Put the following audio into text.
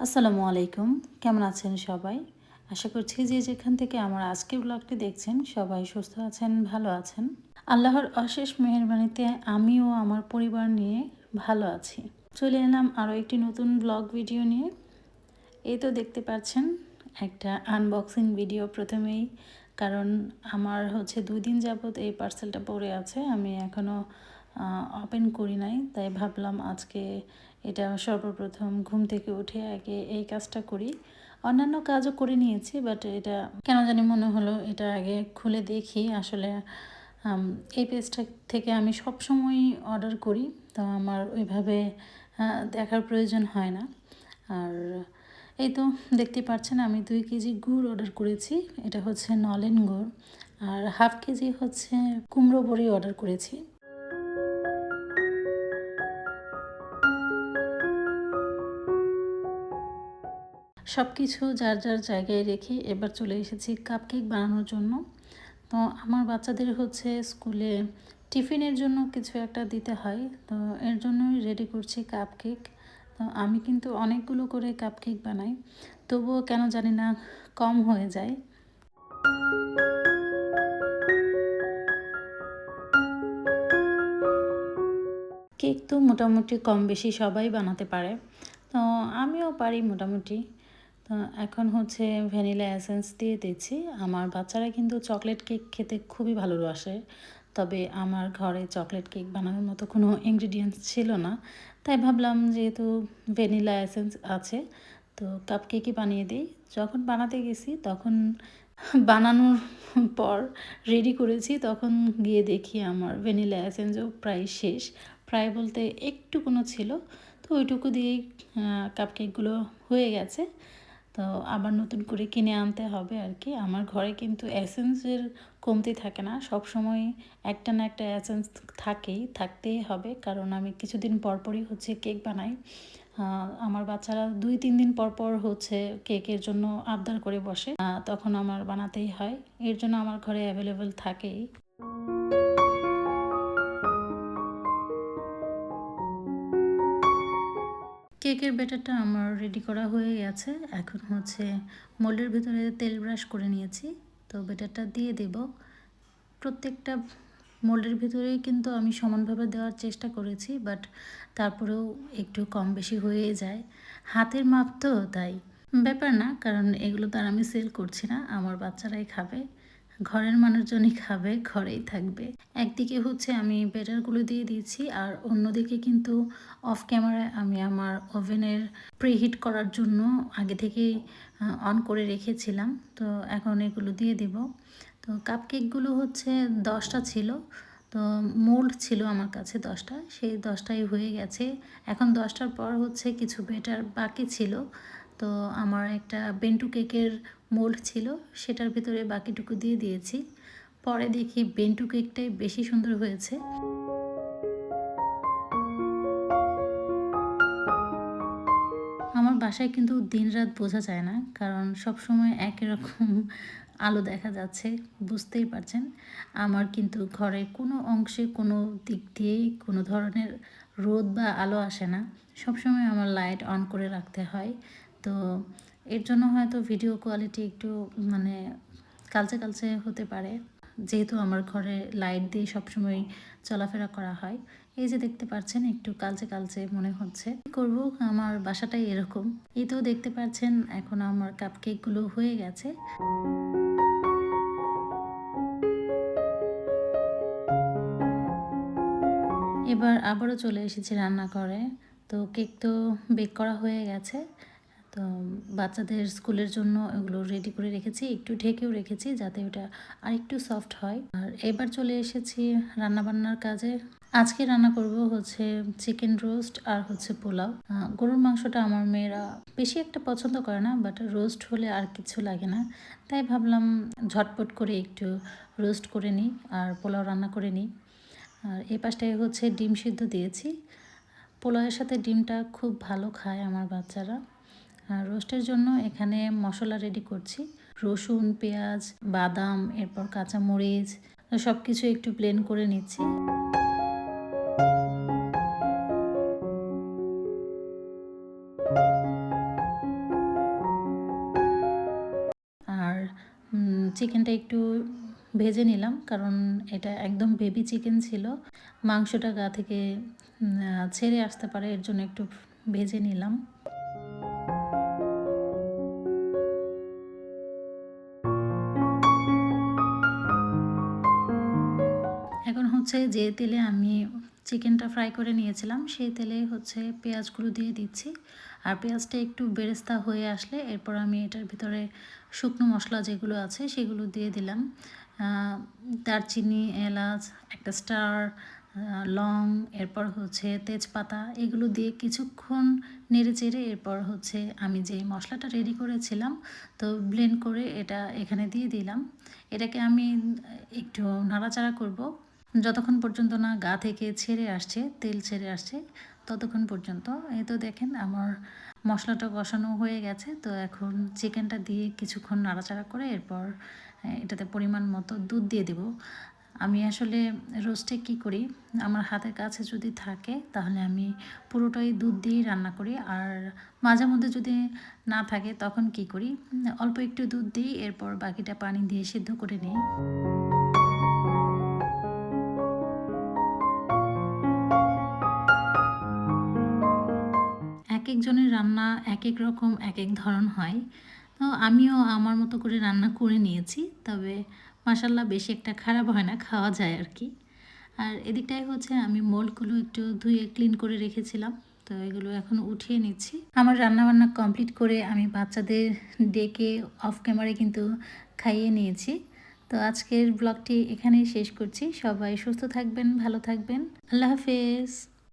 আসসালামু আলাইকুম। কেমন আছেন সবাই? আশা করছি যে যেখান থেকে আমার আজকের ব্লগটি দেখছেন সবাই সুস্থ আছেন, ভালো আছেন। আল্লাহর অশেষ মেহেরবানিতে আমিও আমার পরিবার নিয়ে ভালো আছি। চলে এলাম আরও একটি নতুন ব্লগ ভিডিও নিয়ে। এই তো দেখতে পাচ্ছেন একটা আনবক্সিং ভিডিও প্রথমেই, কারণ আমার 2 দিন যাবৎ এই পার্সেলটা পড়ে আছে, আমি এখনও ওপেন করি নাই। তাই ভাবলাম আজকে এটা সর্বপ্রথম ঘুম থেকে উঠে আগে এই কাজটা করি। অন্যান্য কাজও করে নিয়েছি, বাট এটা কেন জানি মনে হলো এটা আগে খুলে দেখি। আসলে এই পেজটা থেকে আমি সবসময় অর্ডার করি, তো আমার ওইভাবে দেখার প্রয়োজন হয় না। আর এই তো দেখতে পাচ্ছেন আমি 2 কেজি গুড় অর্ডার করেছি। এটা হচ্ছে নলেন গুড়, আর হাফ কেজি হচ্ছে কুমড়ো বড়ি অর্ডার করেছি। সব কিছু যার যার জায়গায় রেখে এবার চলে এসেছি কাপকেক বানানোর জন্য। তো আমার বাচ্চাদের স্কুলে টিফিনের জন্য কিছু একটা দিতে হয়, তো এর জন্যই রেডি করছি কাপকেক। তো আমি কিন্তু অনেকগুলো করে কাপকেক বানাই, তবুও কেন জানি না কম হয়ে যায়। কেক তো মোটামুটি কম বেশি সবাই বানাতে পারে, তো আমিও পারি মোটামুটি। তো এখন ভ্যানিলা এসেন্স দিয়ে দিচ্ছি। আমার বাচ্চারা কিন্তু চকলেট কেক খেতে খুবই ভালোবাসে, তবে আমার ঘরে চকলেট কেক বানানোর মতো কোনো ইনগ্রিডিয়েন্টস ছিল না। তাই ভাবলাম যেহেতু ভ্যানিলা এসেন্স আছে, তো কাপ কেকই বানিয়ে দিই। যখন বানাতে গেছি তখন বানানোর পর রেডি করেছি, তখন গিয়ে দেখি আমার ভ্যানিলা এসেন্সও প্রায় শেষ। প্রায় বলতে একটুকুনো ছিল, তো ওইটুকু দিয়েই কাপকেকগুলো হয়ে গেছে। তো আবার নতুন করে কিনে আনতে হবে আর কি। আমার ঘরে কিন্তু এসেন্সের কমতি থাকে না, সব সময় একটা না একটা এসেন্স থাকতেই হবে, কারণ আমি কিছুদিন পরপরই কেক বানাই। আমার বাচ্চারা 2-3 দিন পর পর কেকের জন্য আবদার করে বসে, তখন আমার বানাতেই হয়। এর জন্য আমার ঘরে অ্যাভেলেবেল থাকেই। কেকের ব্যাটারটা আমার রেডি করা হয়ে গেছে। এখন মোল্ডের ভিতরে তেল ব্রাশ করে নিয়েছি, তো ব্যাটারটা দিয়ে দেব। প্রত্যেকটা মোল্ডের ভিতরেই কিন্তু আমি সমানভাবে দেওয়ার চেষ্টা করেছি, বাট তারপরেও একটু কম বেশি হয়ে যায়। হাতের মাপ তো, তাই ব্যাপার না, কারণ এগুলো তো আর আমি সেল করছি না, আমার বাচ্চারাই খাবে, ঘরের মানুষজনই খাবে, ঘরেই থাকবে। একদিকে আমি ব্যাটারগুলো দিয়ে দিয়েছি, আর অন্যদিকে কিন্তু অফ ক্যামেরায় আমি আমার ওভেনের প্রিহিট করার জন্য আগে থেকেই অন করে রেখেছিলাম। তো এখন এগুলো দিয়ে দেব। তো কাপকেকগুলো 10টা ছিল, তো মোল্ড ছিল আমার কাছে 10টা, সেই 10টাই হয়ে গেছে। এখন 10টার পর কিছু ব্যাটার বাকি ছিল, তো আমার একটা বেন্টু কেকের মোল্ড ছিল, সেটার ভিতরে বাকিটুকু দিয়ে দিয়েছি। পরে দেখি বেন্টু কেকটাই বেশি সুন্দর হয়েছে। আমার বাসায় কিন্তু দিন-রাত বোঝা যায় না, কারণ সবসময় একই রকম আলো দেখা যাচ্ছে, বুঝতেই পারছেন। আমার কিন্তু ঘরের কোনো অংশে কোনো দিক দিয়েই কোনো ধরনের রোদ বা আলো আসে না। সবসময় আমার লাইট অন করে রাখতে হয়। তো এর জন্য হয়তো ভিডিও কোয়ালিটি একটু মানে কালচে কালচে হতে পারে, যেহেতু আমার ঘরে লাইট দিয়ে সবসময় চলাফেরা করা হয়। এই যে দেখতে পাচ্ছেন একটু কালচে কালচে মনে হচ্ছে। কি করব, আমার বাসাটাই এরকম। এই তো দেখতে পাচ্ছেন এখন আমার কাপকেকগুলো হয়ে গেছে। এবার আবারও চলে এসেছি রান্নাঘরে। তো কেক তো বেক করা হয়ে গেছে। তো বাচ্চাদের স্কুলের জন্য এগুলো রেডি করে রেখেছি, একটু ঢেকেও রেখেছি যাতে ওটা আরেকটু সফট হয়। আর এবার চলে এসেছি রান্নাবান্নার কাজে। আজকে রান্না করব চিকেন রোস্ট আর পোলাও। গরুর মাংসটা আমার মেয়েরা বেশি একটা পছন্দ করে না, বাট রোস্ট হলে আর কিছু লাগে না। তাই ভাবলাম ঝটপট করে একটু রোস্ট করে নিই আর পোলাও রান্না করে নিই। আর এই পাশটায় ডিম সিদ্ধ দিয়েছি। পোলাওয়ের সাথে ডিমটা খুব ভালো খায় আমার বাচ্চারা। আর রোস্টের জন্য এখানে মশলা রেডি করছি। রসুন, পেঁয়াজ, বাদাম, এরপর কাঁচামরিচ সব কিছু একটু ব্লেন্ড করে নিচ্ছি। চিকেনটা একটু ভেজে নিলাম, কারণ এটা একদম বেবি চিকেন ছিল, মাংসটা গা থেকে ছেড়ে আসতে পারে, এর জন্য একটু ভেজে নিলাম। এখন হচ্ছে যে তেলে আমি চিকেনটা ফ্রাই করে নিয়েছিলাম সেই তেলে হচ্ছে পেঁয়াজগুলো দিয়ে দিচ্ছি। আর পেঁয়াজটা একটু বেরেস্তা হয়ে আসলে এরপর আমি এটার ভিতরে শুকনো মশলা যেগুলো আছে সেগুলো দিয়ে দিলাম। দারচিনি, এলাচ, একটা স্টার, লং, এরপর হচ্ছে তেজপাতা, এগুলো দিয়ে কিছুক্ষণ নেড়ে চেড়ে এরপর হচ্ছে আমি যে মশলাটা রেডি করেছিলাম তো ব্লেন্ড করে এটা এখানে দিয়ে দিলাম। এটাকে আমি একটু নাড়াচাড়া করব যতক্ষণ পর্যন্ত না গা থেকে ছেড়ে আসছে, তেল ছেড়ে আসছে ততক্ষণ পর্যন্ত। এই তো দেখেন আমার মশলাটা কষানো হয়ে গেছে। তো এখন চিকেনটা দিয়ে কিছুক্ষণ নাড়াচাড়া করে এরপর এটাতে পরিমাণ মতো দুধ দিয়ে দেব। আমি আসলে রোস্টে কি করি, আমার হাতের কাছে যদি থাকে তাহলে আমি পুরোটাই দুধ দিয়েই রান্না করি, আর মাঝে মধ্যে যদি না থাকে তখন কি করি, অল্প একটু দুধ দিই, এরপর বাকিটা পানি দিয়ে সিদ্ধ করে নিই। একেকজনের রান্না একেক রকম, একেক ধরন হয়। তো আমিও আমার মতো করে রান্না করে নিয়েছি। তবে মাশাআল্লাহ বেশি একটা খারাপ হয় না, খাওয়া যায় আর কি। আর এদিকটায় হচ্ছে আমি মোল্ডগুলো একটু ধুয়ে ক্লিন করে রেখেছিলাম। তো এগুলো এখন উঠিয়ে নিচ্ছি। আমার রান্নাবান্না কমপ্লিট করে আমি বাচ্চাদের ডেকে অফ ক্যামেরায় কিন্তু খাইয়ে নিয়েছি। তো আজকের ব্লগটি এখানেই শেষ করছি। সবাই সুস্থ থাকবেন, ভালো থাকবেন। আল্লাহ হাফেজ।